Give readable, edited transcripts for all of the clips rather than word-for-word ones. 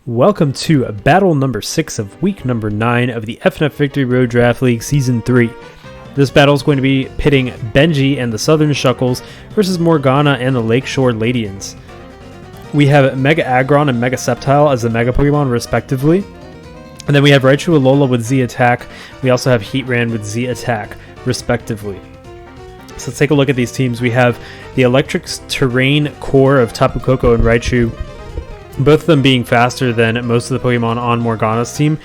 Welcome to battle number 6 of week number 9 of the FNF Victory Road Draft League Season 3. This battle is going to be pitting Benji and the Southern Shuckles versus Morgana and the Lakeshore Ledians. We have Mega Aggron and Mega Sceptile as the Mega Pokemon respectively. And then we have Raichu Alola with Z Attack. We also have Heatran with Z Attack respectively. So let's take a look at these teams. We have the Electric Terrain core of Tapu Koko and Raichu, both of them being faster than most of the Pokemon on Morgana's team.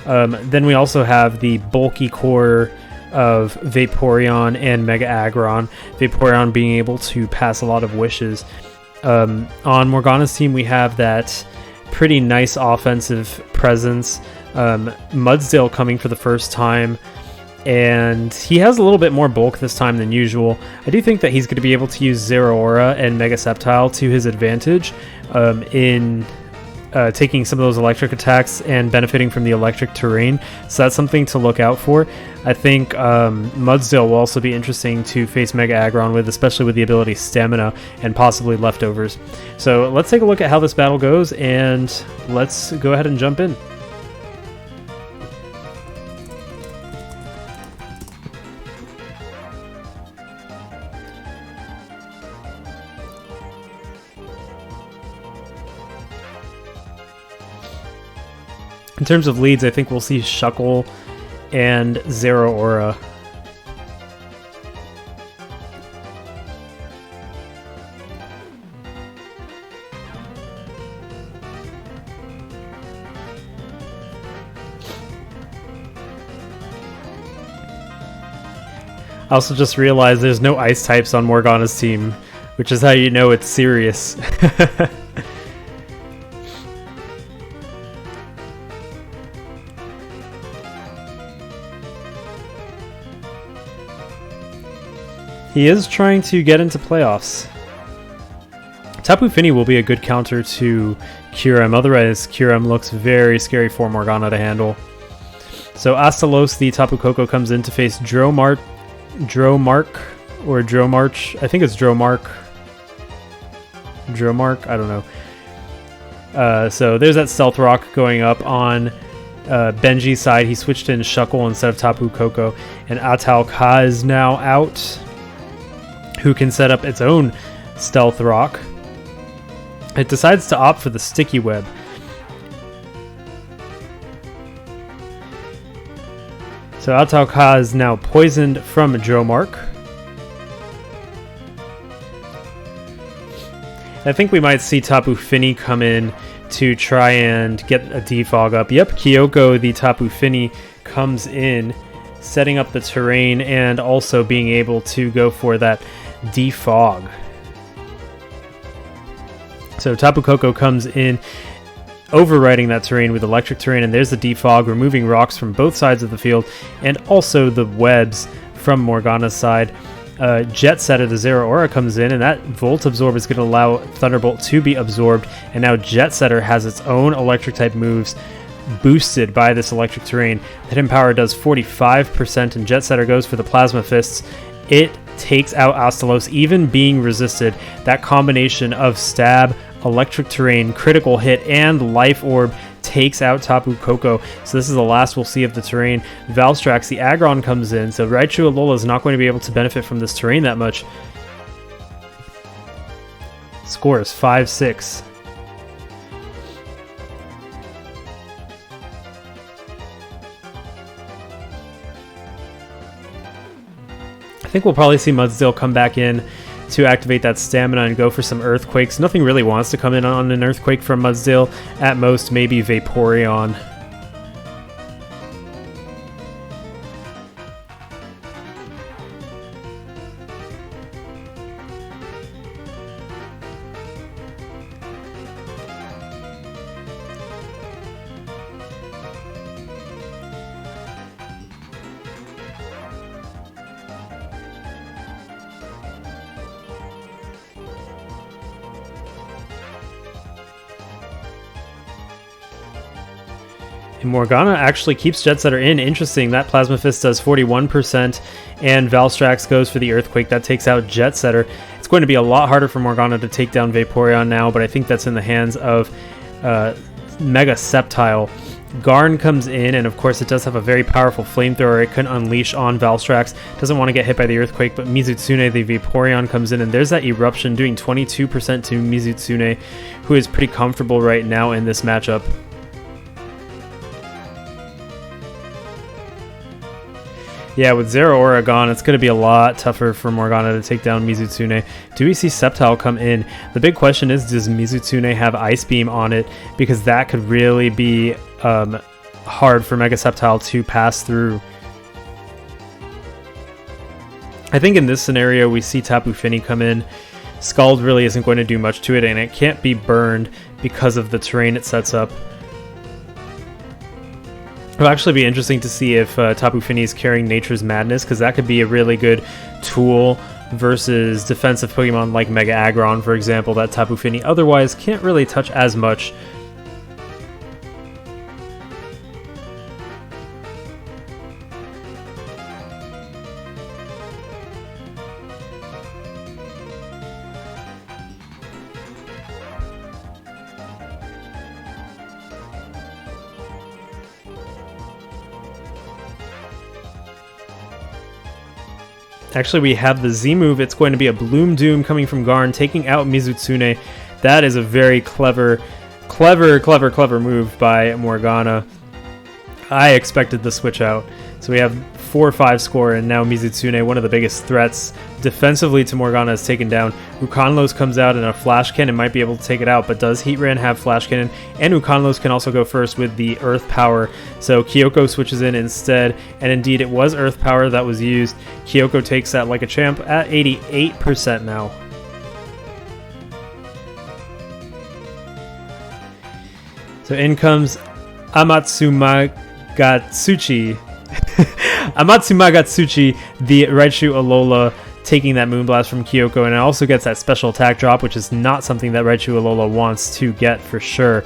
Then we also have the bulky core of Vaporeon and Mega Aggron. Vaporeon being able to pass a lot of wishes. On Morgana's team, we have that pretty nice offensive presence. Mudsdale coming for the first time, and he has a little bit more bulk this time than usual. I do think that he's going to be able to use Zeraora and Mega Sceptile to his advantage in taking some of those electric attacks and benefiting from the electric terrain. So that's something to look out for. I think Mudsdale will also be interesting to face Mega Aggron with, especially with the ability Stamina and possibly Leftovers. So let's take a look at how this battle goes, and let's go ahead and jump in. In terms of leads, I think we'll see Shuckle and Zeraora. I also just realized there's no ice types on Morgana's team, which is how you know it's serious. He is trying to get into playoffs. Tapu Fini will be a good counter to Kyurem, otherwise Kyurem looks very scary for Morgana to handle. So Astalos, the Tapu Koko, comes in to face Dromarch, I think it's Dromarch, I don't know. So there's that Stealth Rock going up on Benji's side. He switched in Shuckle instead of Tapu Koko, and Atalka is now out, who can set up its own Stealth Rock. It decides to opt for the Sticky Web. So Atalka is now poisoned from Dromarch. I think we might see Tapu Fini come in to try and get a defog up. Yep, Kyoko, the Tapu Fini, comes in, setting up the terrain and also being able to go for that defog. So Tapu Koko comes in, overriding that terrain with electric terrain, and there's the defog, removing rocks from both sides of the field and also the webs from Morgana's side. Jet Setter, the Zeraora, comes in, and that Volt Absorb is going to allow Thunderbolt to be absorbed, and now Jet Setter has its own electric type moves boosted by this electric terrain. Hidden Power does 45%, and Jet Setter goes for the Plasma Fists. It takes out Astalos, even being resisted. That combination of stab, electric terrain, critical hit, and life orb takes out Tapu Koko. So this is the last we'll see of the terrain. Valstrax, the Aggron, comes in, so Raichu Alola is not going to be able to benefit from this terrain that much. Score is 5-6. I think we'll probably see Mudsdale come back in to activate that Stamina and go for some Earthquakes. Nothing really wants to come in on an Earthquake from Mudsdale. At most, maybe Vaporeon. And Morgana actually keeps Jet Setter in. Interesting, that Plasma Fist does 41%, and Valstrax goes for the Earthquake. That takes out Jet Setter. It's going to be a lot harder for Morgana to take down Vaporeon now, but I think that's in the hands of Mega Sceptile. Garn comes in, and of course it does have a very powerful flamethrower it can unleash on Valstrax. Doesn't want to get hit by the Earthquake, but Mizutsune, the Vaporeon, comes in, and there's that Eruption doing 22% to Mizutsune, who is pretty comfortable right now in this matchup. Yeah, with Zeraora gone, it's going to be a lot tougher for Morgana to take down Mizutsune. Do we see Sceptile come in? The big question is, does Mizutsune have Ice Beam on it? Because that could really be hard for Mega Sceptile to pass through. I think in this scenario, we see Tapu Fini come in. Scald really isn't going to do much to it, and it can't be burned because of the terrain it sets up. It'll actually be interesting to see if Tapu Fini is carrying Nature's Madness, because that could be a really good tool versus defensive Pokemon like Mega Aggron, for example, that Tapu Fini otherwise can't really touch as much. Actually, we have the Z move. It's going to be a Bloom Doom coming from Garn, taking out Mizutsune. That is a very clever move by Morgana. I expected the switch out. So we have 4-5 score, and now Mizutsune, one of the biggest threats defensively to Morgana, is taken down. Ukanlos comes out, and a Flash Cannon might be able to take it out, but does Heatran have Flash Cannon? And Ukanlos can also go first with the Earth Power. So Kyoko switches in instead, and indeed it was Earth Power that was used. Kyoko takes that like a champ at 88% now. So in comes Amatsumagatsuchi. Amatsumagatsuchi, the Raichu Alola, taking that Moonblast from Kyoko, and it also gets that special attack drop, which is not something that Raichu Alola wants to get for sure.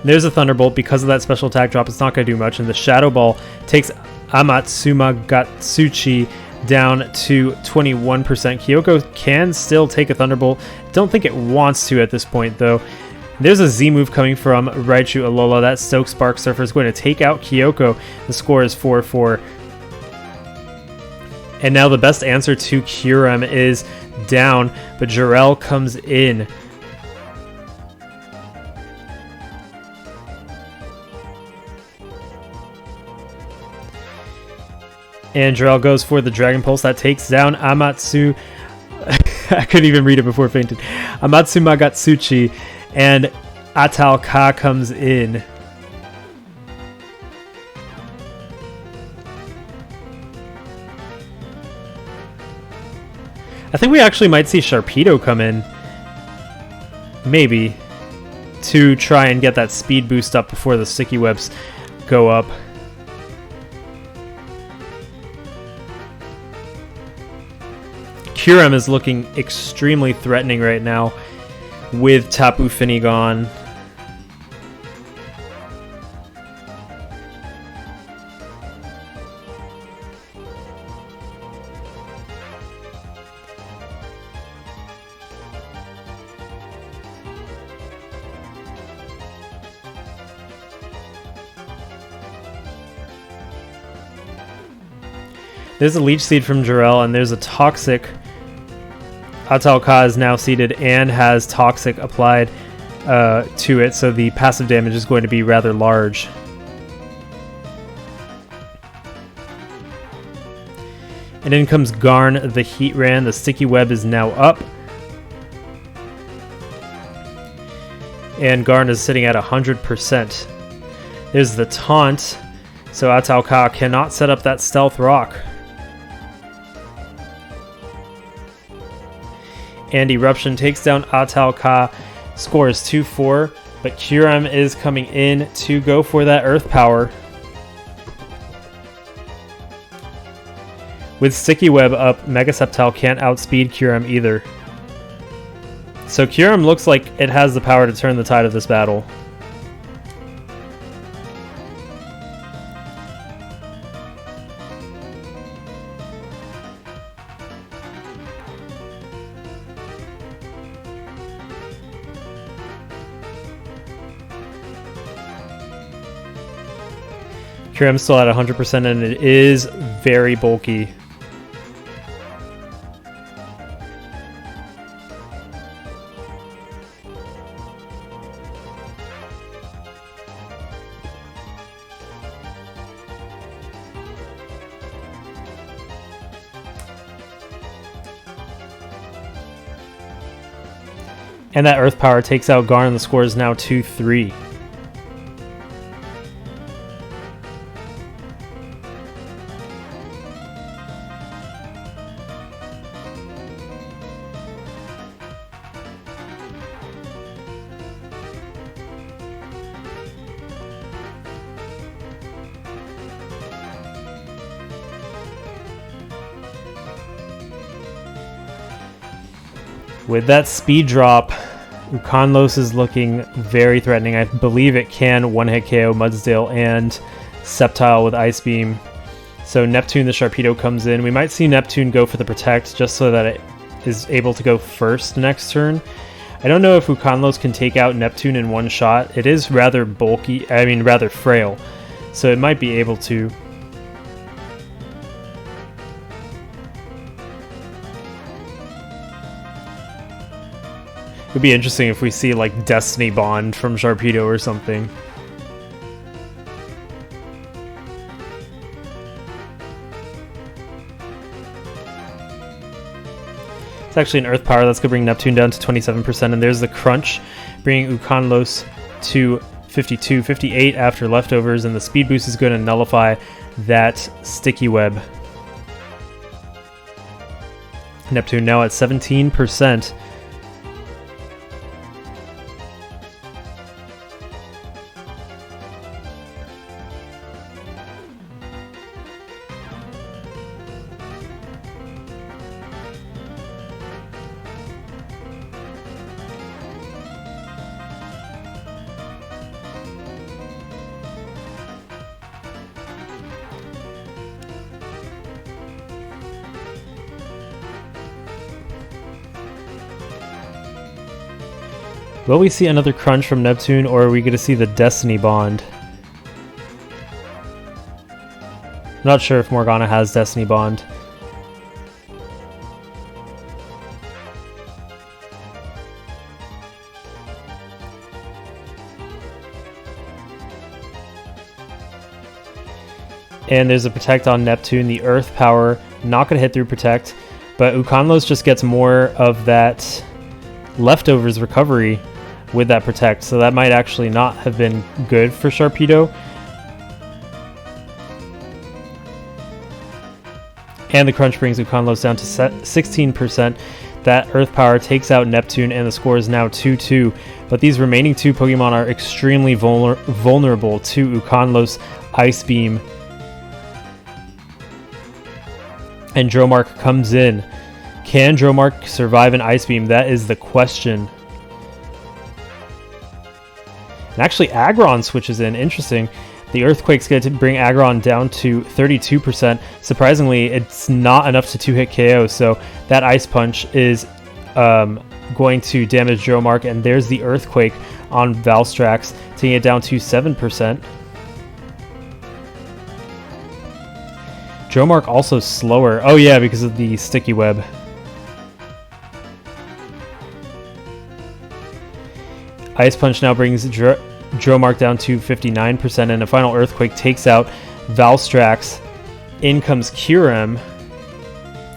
There's a Thunderbolt. Because of that special attack drop, it's not going to do much, and the Shadow Ball takes Amatsumagatsuchi down to 21%. Kyoko can still take a Thunderbolt. Don't think it wants to at this point, though. There's a Z move coming from Raichu Alola. That Stoke Spark Surfer is going to take out Kyoko. The score is 4-4. And now the best answer to Kyurem is down, but Jarell comes in. And Jarell goes for the Dragon Pulse. That takes down Amatsu. I couldn't even read it before fainted. Amatsumagatsuchi. And Atalka comes in. I think we actually might see Sharpedo come in. Maybe. To try and get that speed boost up before the Sticky Webs go up. Kyurem is looking extremely threatening right now with Tapu Fini gone. There's a Leech Seed from Jarell, and there's a Toxic. Atalka is now seeded and has Toxic applied to it, so the passive damage is going to be rather large. And in comes Garn, the Heatran. The Sticky Web is now up. And Garn is sitting at 100%. There's the Taunt, so Atalka cannot set up that Stealth Rock. And Eruption takes down Atalka, scores 2-4, but Kyurem is coming in to go for that Earth Power. With Sticky Web up, Mega Sceptile can't outspeed Kyurem either. So Kyurem looks like it has the power to turn the tide of this battle. Kyurem's still at 100% and it is very bulky. And that Earth Power takes out Garn, and the score is now 2-3. With that speed drop, Ukanlos is looking very threatening. I believe it can one-hit KO Mudsdale and Sceptile with Ice Beam. So Neptune the Sharpedo comes in. We might see Neptune go for the Protect just so that it is able to go first next turn. I don't know if Ukanlos can take out Neptune in one shot. It is rather bulky, rather frail. So it might be able to. It would be interesting if we see like Destiny Bond from Sharpedo or something. It's actually an Earth Power that's going to bring Neptune down to 27%, and there's the Crunch, bringing Ukanlos to 52, 58 after leftovers, and the Speed Boost is going to nullify that Sticky Web. Neptune now at 17%. Will we see another Crunch from Neptune, or are we going to see the Destiny Bond? I'm not sure if Morgana has Destiny Bond. And there's a Protect on Neptune. The Earth Power not going to hit through Protect, but Ukanlos just gets more of that leftovers recovery with that Protect, so that might actually not have been good for Sharpedo. And the Crunch brings Ukanlos down to 16%. That Earth Power takes out Neptune, and the score is now 2-2. But these remaining two Pokemon are extremely vulnerable to Ukanlos Ice Beam. And Dromark comes in. Can Dromark survive an Ice Beam? That is the question. And actually, Aggron switches in. Interesting. The Earthquake's going to bring Aggron down to 32%. Surprisingly, it's not enough to two-hit KO, so that Ice Punch is going to damage Dromark, and there's the Earthquake on Valstrax, taking it down to 7%. Dromark also slower. Oh yeah, because of the Sticky Web. Ice Punch now brings Dromark down to 59%, and a final Earthquake takes out Valstrax. In comes Kyurem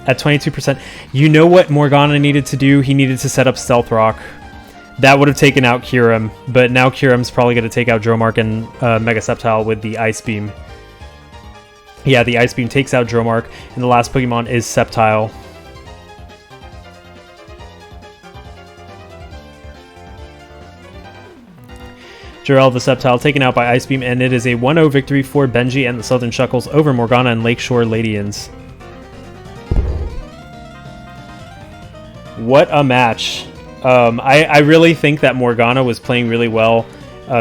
at 22%. You know what Morgana needed to do? He needed to set up Stealth Rock. That would have taken out Kyurem, but now Kyurem's probably going to take out Dromark and Mega Sceptile with the Ice Beam. Yeah, the Ice Beam takes out Dromark, and the last Pokemon is Sceptile. Jarell the Sceptile taken out by Ice Beam, and it is a 1-0 victory for Benji and the Southern Shuckles over Morgana and Lakeshore Ledians. What a match. I really think that Morgana was playing really well.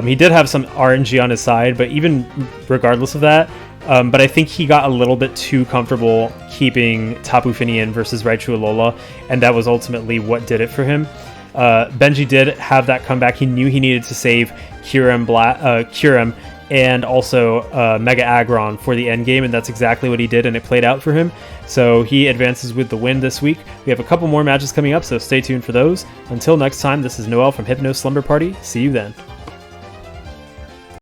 He did have some RNG on his side, but even regardless of that, but I think he got a little bit too comfortable keeping Tapu Fini in versus Raichu Alola, and that was ultimately what did it for him. Benji did have that comeback. He knew he needed to save Kyurem, and also Mega Aggron for the end game, and that's exactly what he did, and it played out for him. So he advances with the win this week. We have a couple more matches coming up, so stay tuned for those. Until next time, this is Noel from Hypno Slumber Party. See you then.